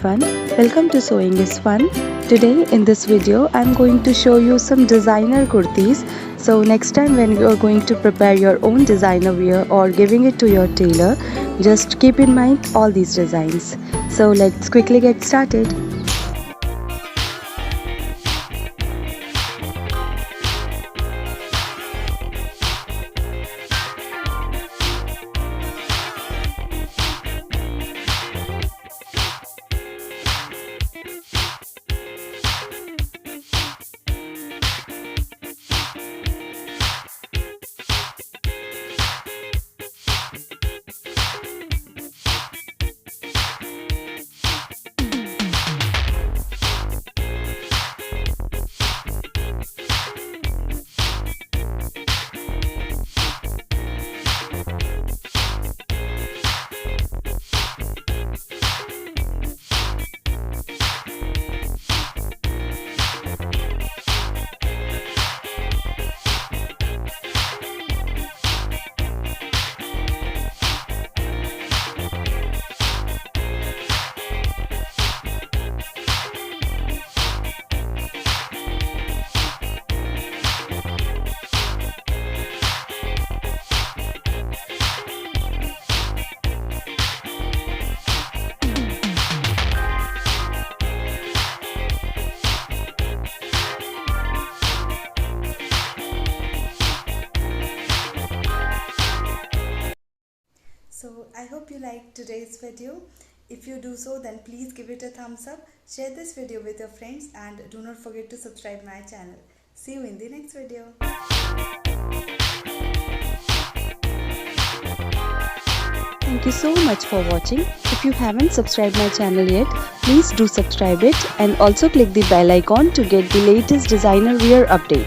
everyone, welcome to Sewing is Fun. Today in this video I'm going to show you some designer kurtis. So next time when you are going to prepare your own designer wear or giving it to your tailor, just keep in mind all these designs. So let's quickly get started. So I hope you liked today's video. If you do so, then please give it a thumbs up, share this video with your friends, and do not forget to subscribe my channel. See you in the next video. Thank you so much for watching. If you haven't subscribed my channel yet, please do subscribe it and also click the bell icon to get the latest designer wear update.